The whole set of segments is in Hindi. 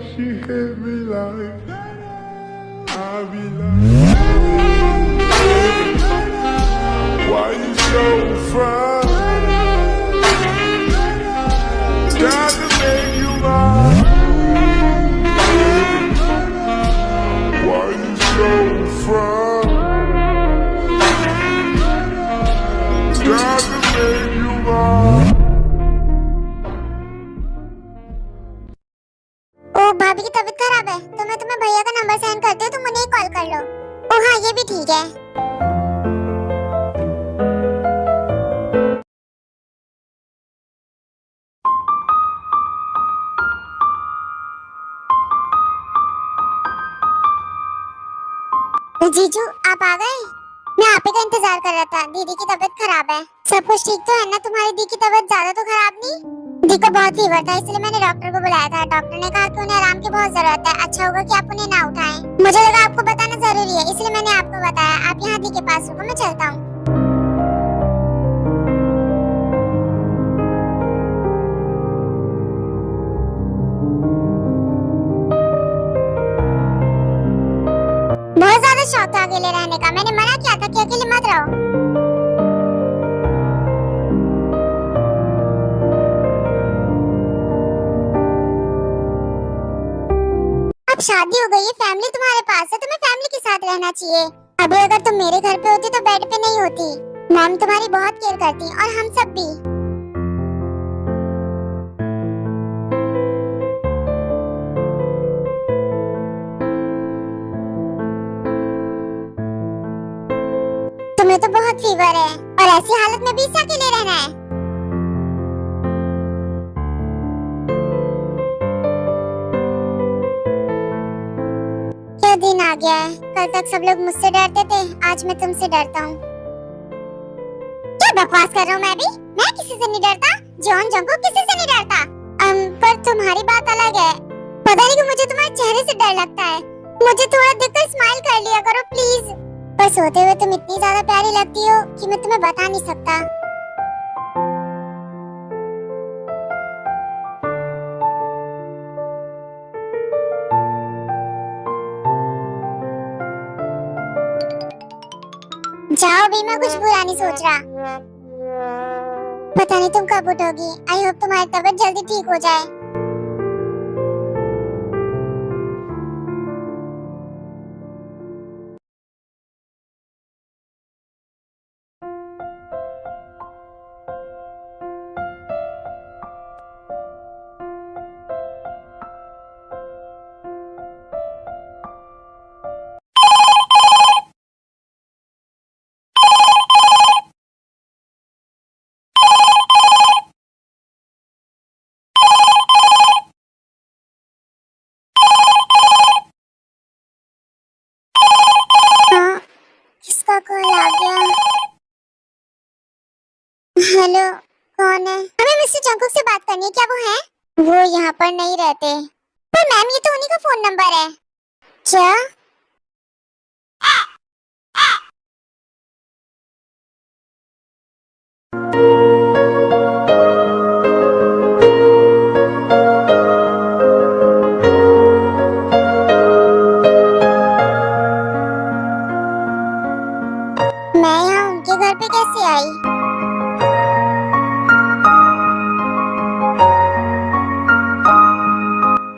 she hit me like I be like, why you so fine? Got to make you mine. Why you so fine? Got to make you mine. ओ भाभी की तबीयत खराब है तो मैं तुम्हें भैया का नंबर सेंड करती हूँ, तुम उन्हें कॉल कर लो। ओ हाँ ये भी ठीक है। जीजू आप आ गए? मैं आप ही का इंतजार कर रहा था। दीदी की तबीयत खराब है। सब कुछ ठीक तो है ना? तुम्हारी दी की तबीयत ज्यादा तो खराब नहीं? दी को बहुत फीवर था इसलिए मैंने डॉक्टर को बुलाया था। डॉक्टर ने कहा कि उन्हें आराम की बहुत जरूरत है। अच्छा होगा कि आप उन्हें ना उठाएं। मुझे लगा आपको बताना जरूरी है इसलिए मैंने आपको बताया। आप यहाँ दी के पास रुको, मैं चलता हूँ। बहुत ज्यादा शौक था अकेले रहने का। मैंने मना किया था कि अकेले मत रहो। अब शादी हो गई है, फैमिली तुम्हारे पास है, तुम्हें फैमिली के साथ रहना चाहिए। अभी अगर तुम मेरे घर पे होती तो बेड पे नहीं होती। मैम तुम्हारी बहुत केयर करती और हम सब भी। तुम्हें तो बहुत फीवर है और ऐसी हालत में भी इसे अकेले रहना है। क्या दिन आ गया है। कल तक सब लोग मुझसे डरते थे, आज मैं तुमसे डरता हूँ। क्या बकवास कर रहा हूँ मैं भी? मैं किसी से नहीं डरता। जॉन जंको किसी से नहीं डरता। पर तुम्हारी बात अलग है। पता नहीं कि मुझे तुम्हारे चेहरे से डर लगता है। मुझे थोड़ा देखकर स्माइल कर लिया करो प्लीज। पर सोते हुए तुम इतनी ज्यादा प्यारी लगती हो कि मैं तुम्हें बता नहीं सकता। जाओ भी, मैं कुछ बुरा नहीं सोच रहा। पता नहीं तुम कब उठोगी। आई होप तुम्हारी तबीयत जल्दी ठीक हो जाए। हाँ, किसका कॉल आ गया? हेलो, कौन है? हमें मिस्टर जंकुक से बात करनी है। क्या वो है? वो यहाँ पर नहीं रहते। पर मैम ये तो उन्हीं का फोन नंबर है। क्या? मैं यहाँ उनके घर पे कैसे आई?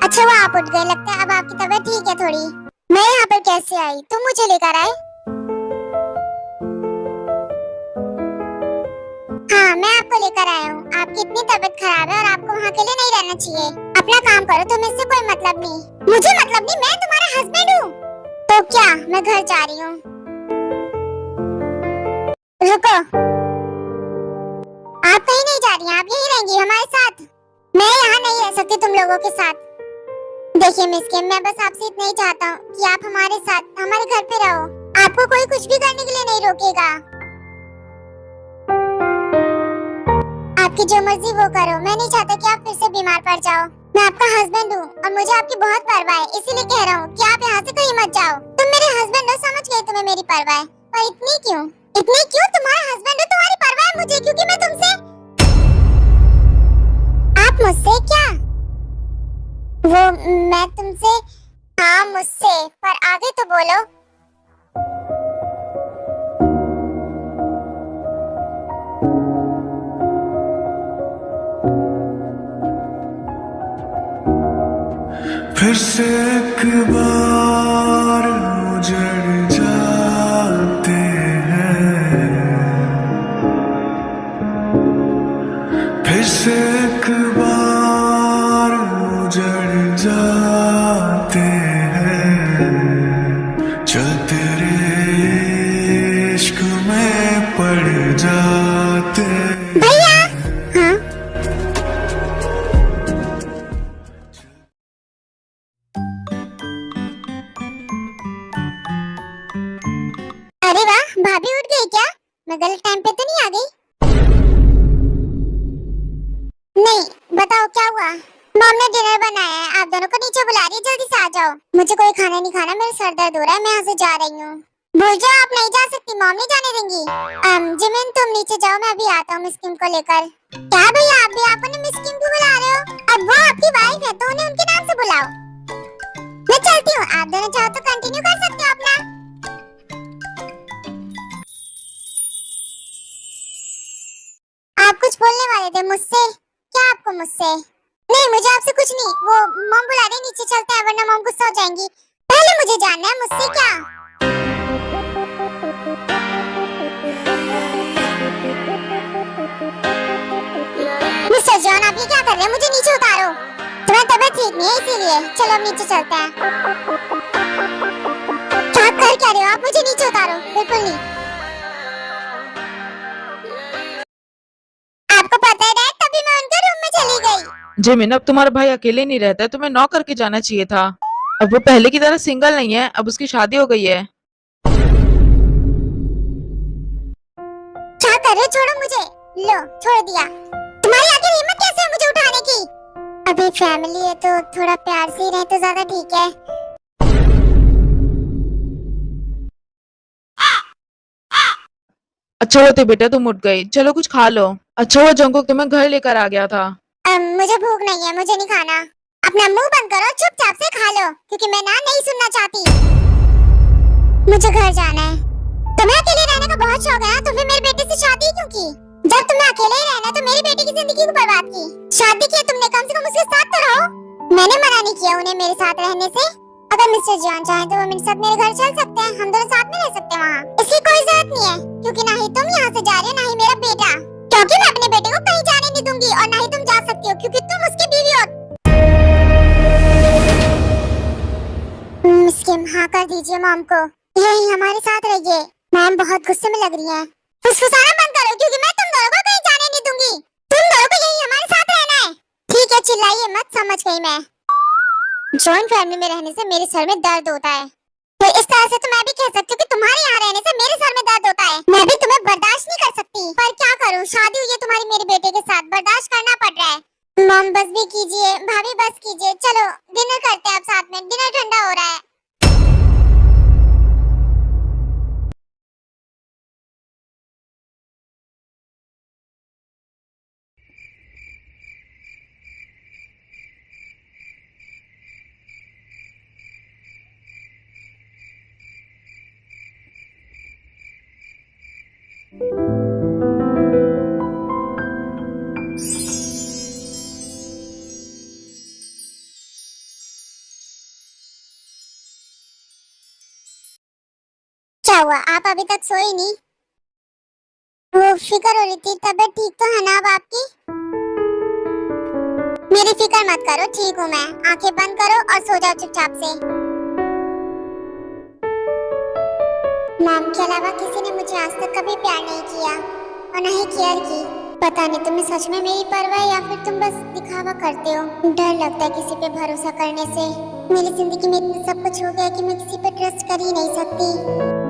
अच्छा वो आप उठ गए, लगता है अब आपकी तबीयत ठीक है थोड़ी। मैं यहाँ पर कैसे आई? तुम मुझे लेकर आए? हाँ मैं आपको लेकर आया हूँ। आपकी इतनी तबीयत खराब है और आपको वहाँ के लिए नहीं रहना चाहिए। अपना काम करो, तुम्हें इससे कोई मतलब नहीं। मुझे मतलब नहीं, मैं तुम्हारा हस्बैंड हूँ। तो क्या मैं घर जा रही हूँ। रुको, आप कहीं नहीं जा रही हैं, आप यहीं रहेंगी हमारे साथ। मैं यहाँ नहीं रह सकती तुम लोगों के साथ। देखिए मिस किम, मैं बस आपसे इतना ही चाहता हूँ कि आप हमारे साथ हमारे घर पे रहो। आपको कोई कुछ भी करने के लिए नहीं रोकेगा। आपकी जो मर्जी वो करो। मैं नहीं चाहता कि आप फिर से बीमार पड़ जाओ। मैं आपका हस्बैंड हूँ और मुझे आपकी बहुत परवाह है, इसीलिए कह रहा हूँ कि आप यहाँ से कहीं मत जाओ। तुम मेरे हस्बैंड हो, समझ गए तुम्हें मेरी परवाह है। पर इतनी क्यों? इतनी क्यों? तुम्हारा हस्बैंड हो, तुम्हारी परवाह है मुझे क्योंकि मैं तुमसे। आप मुझसे क्या? वो मैं तुमसे, हाँ मुझसे, पर आगे तो बोलो। फिर से एक बार उजड़ जाते हैं, फिर से एक बार उजड़ जाते हैं, चल तेरे इश्क में पड़ जाते हैं। भैया, हाँ अरे वाह, भाभी उठ गई क्या? मैं गलत टाइम पे तो नहीं आ गई? नहीं, बताओ क्या हुआ? मॉम ने डिनर बनाया है, आप दोनों को नीचे बुला रही है, जल्दी से आ जाओ। मुझे कोई खाना नहीं खाना, मेरा सर दर्द हो रहा है, मैं यहाँ से जा रही हूँ। भूल जाओ, आप नहीं जा सकती, मॉम नहीं जाने देंगी। जिमिन तुम नीचे जाओ, मैं अभी आता हूँ मिस किम को लेकर। क्या भैया, आप भी आपने मिस किम को बुला रहे हो? अब वो आपकी वाइफ है तो उन्हें उनके नाम से बुलाओ। मैं चलती हूँ, आप दोनों चाहो तो कंटिन्यू कर सकते हो अपना। आप कुछ बोलने वाले थे मुझसे? क्या आपको मुझसे? नहीं, मुझे आपसे कुछ नहीं, वो मॉम बुला रही, नीचे चलते हैं वरना मॉम गुस्सा हो जाएंगी। पहले मुझे जानना है मुझसे क्या। मिस्टर जॉन, आप ये क्या कर रहे हैं? मुझे नीचे उतारो। तुम्हारी तबीयत ठीक नहीं है इसीलिए। चलो अब नीचे चलते हैं। क्या कर क्या रहे हो आप? मुझे नीचे उतारो। बिल्कुल नहीं। आपको पता है डैड, तभी मैं उनके रूम में चली गई। जिमिन, अब तुम्हारा भाई अकेले नहीं रहता है, तुम्हें नॉक करके जाना चाहिए था। अब वो पहले की तरह सिंगल नहीं है, अब उसकी शादी हो गई है। क्या कर रहे हो? छोड़ो मुझे। लो, छोड़ दिया। तुम्हारी आखिर हिम्मत कैसे है मुझे उठाने की? अभी फैमिली है तो थोड़ा प्यार से ही रहे तो ज्यादा ठीक है। अच्छा होते बेटा तुम उठ गई, चलो कुछ खा लो। अच्छा हुआ जंगकुक तुम्हें घर लेकर आ गया था। मुझे भूख नहीं है, मुझे नहीं खाना। अपना मुंह बंद करो, चुपचाप से खा लो, क्योंकि मैं ना नहीं सुनना चाहती। मुझे घर जाना है। तुम्हें अकेले रहने का बहुत शौक है ना? तो फिर मेरे बेटे से शादी क्यों की? जब तुम्हें अकेले ही रहना तो मेरी बेटी की जिंदगी को बर्बाद की। शादी की तुमने, कम से कम उसके साथ तो रहो। मैंने मना नहीं किया उन्हें मेरे साथ रहने से। अगर मिस्टर जॉन चाहे तो वो मेरे साथ मेरे घर चल सकते हैं, हम दोनों साथ में रह सकते हैं वहाँ। इसकी कोई जरूरत नहीं है, क्योंकि ना ही तुम यहाँ से जा रहे हो ना ही मेरा बेटा। क्योंकि मैं अपने बेटे को कहीं जाने नहीं दूंगी, और ना ही तुम जा सकती हो क्योंकि तुम उसकी बीवी हो। मिस किम, हाँ कर दीजिए मॉम को, यही हमारे साथ रहिए। मैम बहुत गुस्से में लग रही है। फुसफुसाना बंद करो, क्योंकि मैं तुम दोनों को कहीं जाने नहीं दूंगी। तुम दोनों को यही हमारे साथ रहना है। ठीक है, चिल्लाइए मत, समझ गई मैं। जॉइंट फैमिली में रहने से मेरे सर में दर्द होता है, तो इस तरह से तो मैं भी कह सकती हूँ कि तुम्हारे यहाँ रहने से मेरे सर में दर्द होता है। मैं भी तुम्हें बर्दाश्त नहीं कर सकती, पर क्या करूँ, शादी हुई है तुम्हारी मेरे बेटे के साथ, बर्दाश्त करना पड़ रहा है। मॉम बस भी कीजिए, भाभी बस कीजिए, चलो डिनर करते हैं अब साथ में, डिनर ठंडा हो रहा है। क्या हुआ, आप अभी तक सोई नहीं? वो फिक्र हो रही थी, तबीयत ठीक तो है ना अब आपकी? मेरी फिक्र मत करो, ठीक हूँ मैं। आंखें बंद करो और सो जाओ चुपचाप से। मैम के अलावा किसी ने मुझे आज तक कभी प्यार नहीं किया, और न ही केयर की। पता नहीं तुम्हें सच में मेरी परवाह है या फिर तुम बस दिखावा करते हो। डर लगता है किसी पे भरोसा करने से। मेरी जिंदगी में इतना सब कुछ हो गया कि मैं किसी पे ट्रस्ट कर ही नहीं सकती।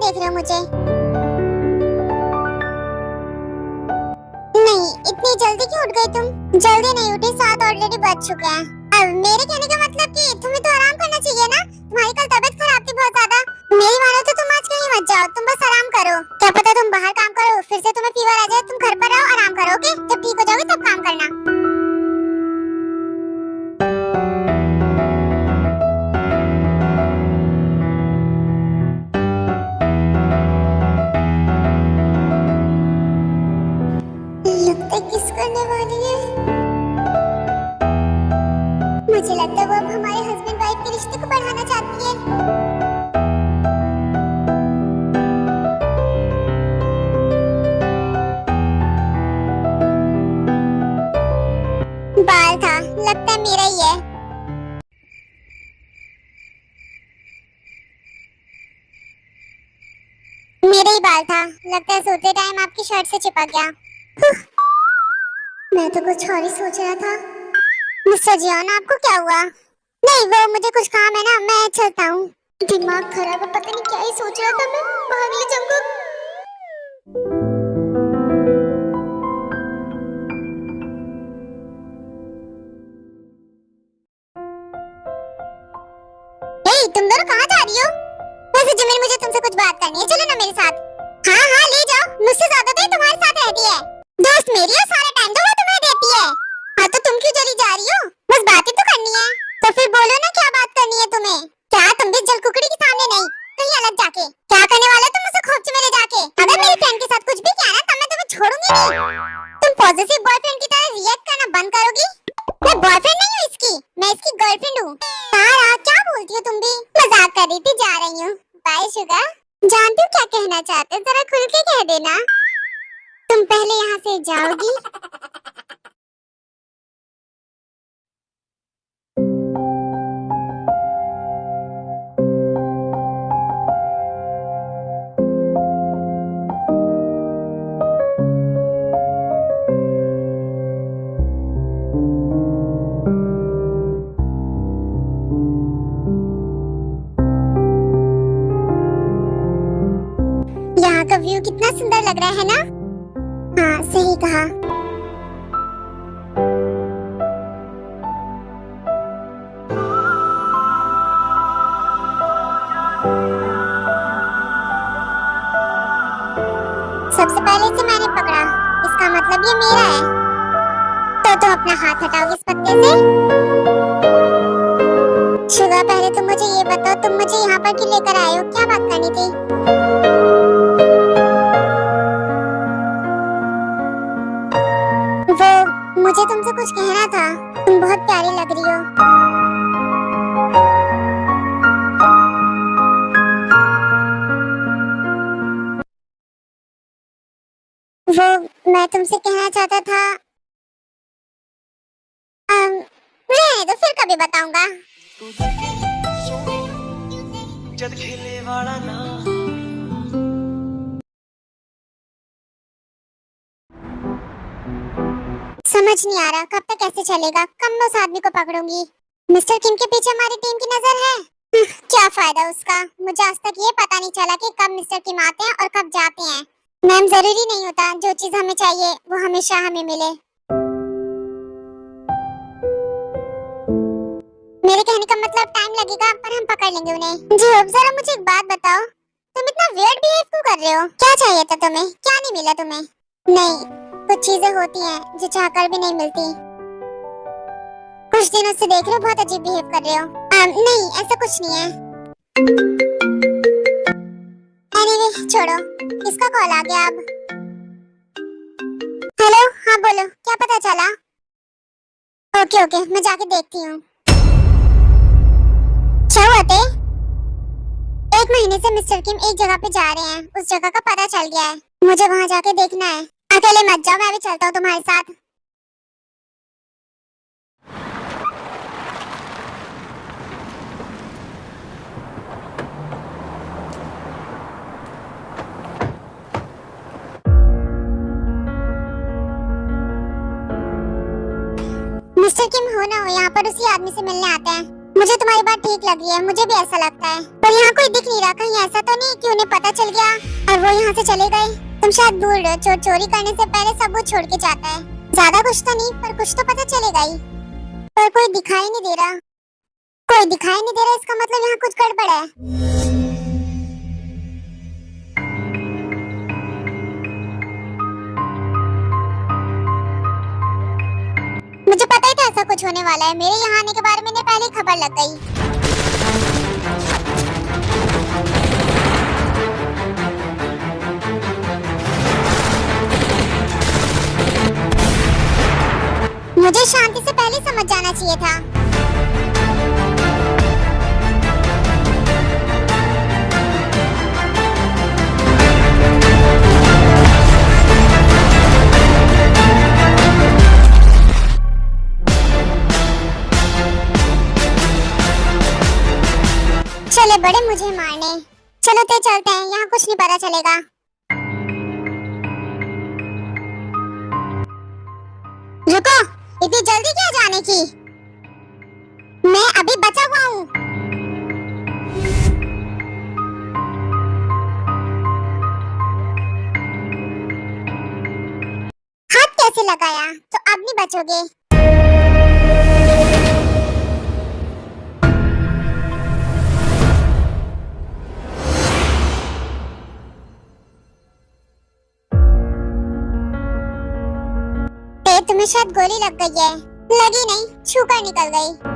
देख रहे हो मुझे? नहीं, इतनी जल्दी क्यों उठ गई तुम? जल्दी नहीं उठी, 7 ऑलरेडी बज चुके हैं। अब मेरे कहने का मतलब कि तुम्हें तो आराम करना चाहिए ना। तुम्हारी कल तबीयत खराब थी बहुत ज्यादा। मेरी मानो तो तुम आज कहीं मत जाओ, तुम बस आराम करो। क्या पता तुम बाहर काम करो, फिर से तुम्हें फीवर आ जाए। तुम घर पर रहो, आराम करो, ओके? जब ठीक हो जाओगे तब काम करना। लगता है किस करने वाली है। मुझे लगता है वो अब हमारे हस्बैंड वाइफ के रिश्ते को बढ़ाना चाहती है। बाल था, लगता है मेरा ही है। मेरा ही बाल था, लगता है सोते टाइम आपकी शर्ट से चिपक गया। मैं तो कुछ और ही सोच रहा था। मिस्टर जियोन, आपको क्या हुआ? नहीं, वो मुझे कुछ काम है ना, मैं चलता हूँ। दिमाग खराब है, पता नहीं क्या ही सोच रहा था मैं। भाग ले जंगकुक। हे, तुम दोनों कहाँ जा रही हो? वैसे जिमिन, मुझे तुमसे कुछ बात करनी है, चलो ना मेरे साथ। हाँ हाँ ले जाओ, मुझसे ज्यादा तो ये तुम्हारे साथ रहती है। दोस्त मेरी है, सारा टाइम तो वो तुम्हें देती है। हाँ तो तुम क्यों चली जा रही हो? बस बातें तो करनी है, तो फिर बोलो ना क्या बात करनी है तुम्हें। क्या तुम भी जलकुकड़ी के सामने नहीं, कहीं अलग जाके क्या करने वाले तुम मुझसे खोपचे में ले जाके? अगर मेरी फ्रेंड के साथ कुछ भी किया ना तब मैं तुम्हें छोड़ूंगी नहीं। तुम पॉजिटिव बॉयफ्रेंड की तरह रिएक्ट करना बंद करोगी? मैं बॉयफ्रेंड नहीं हूँ इसकी, मैं इसकी गर्लफ्रेंड हूँ। तारा, क्या बोलती हो तुम भी? मजाक कर रही थी, जा रही हूँ। Bye sugar. जानती हूँ क्या कहना चाहते, जरा खुल के कह देना। तुम पहले यहाँ से जाओगी। यहाँ का व्यू कितना सुंदर लग रहा है ना? हाँ सही कहा। सबसे पहले इसे मैंने पकड़ा, इसका मतलब ये मेरा है। तो तुम अपना हाथ हटाओगे इस पत्ते से? शुगर, पहले तुम मुझे ये बताओ, तुम मुझे यहाँ पर क्यों लेकर आए हो? क्या बात करनी थी? वो मुझे तुमसे कुछ कहना था। तुम बहुत प्यारी लग रही हो। वो मैं तुमसे कहना चाहता था। रहने दो, फिर कभी बताऊंगा। जद खेले वाला ना। समझ नहीं आ रहा कब तक कैसे चलेगा, कब मैं उस आदमी को पकड़ूंगी। मिस्टर किम के पीछे हमारी टीम की नजर है। क्या फायदा उसका, मुझे आज तक ये पता नहीं चला कि कब मिस्टर किम आते हैं और कब जाते हैं। मैम, जरूरी नहीं होता जो चीज हमें चाहिए वो हमेशा हमें मिले। मेरे कहने का मतलब टाइम लगेगा पर हम पकड़ लेंगे उन्हें। जी अब जरा मुझे एक बात बताओ, तुम इतना वियर्ड बिहेव क्यों कर रहे हो? क्या चाहिए था तुम्हें? क्या नहीं मिला तुम्हें? नहीं, कुछ चीजें होती हैं जो चाहकर भी नहीं मिलती। कुछ दिनों से देख रहे हो बहुत अजीब बिहेव कर रहे हो। नहीं ऐसा कुछ नहीं है। एनीवे छोड़ो, किसका कॉल आ गया अब? हेलो, हाँ बोलो, क्या पता चला? ओके ओके, मैं जाके देखती हूँ। क्या हुआ थे? 1 महीने से मिस्टर किम एक जगह पे जा रहे हैं, उस जगह का पता चल गया है। मुझे वहाँ जाके देखना है। अकेले मत जाओ, मैं भी चलता हूँ तुम्हारे साथ। मिस्टर किम हो ना हो यहाँ पर उसी आदमी से मिलने आते हैं। मुझे तुम्हारी बात ठीक लगी है, मुझे भी ऐसा लगता है। पर यहाँ कोई दिख नहीं रहा, कहीं ऐसा तो नहीं कि उन्हें पता चल गया और वो यहाँ से चले गए। तुम शायद भूल रहे हो, चोर चोरी करने से पहले सब वो छोड़ के जाता है। ज्यादा कुछ तो नहीं, पर कुछ तो पता चलेगा ही। पर कोई दिखाई नहीं दे रहा, कोई दिखाई नहीं दे रहा, इसका मतलब यहाँ कुछ गड़बड़ है। मुझे पता ही था ऐसा कुछ होने वाला है। मेरे यहाँ आने के बारे में पहले ही खबर लग गई। मुझे शांति से पहले समझ जाना चाहिए था। चले बड़े मुझे मारने, चलो ते चलते हैं, यहाँ कुछ नहीं पता चलेगा। रुको, इतनी जल्दी क्या जाने की? मैं अभी बचा हुआ हूँ। हाथ कैसे लगाया? तो अब नहीं बचोगे। तुम्हें शायद गोली लग गई है। लगी नहीं, छूकर निकल गई।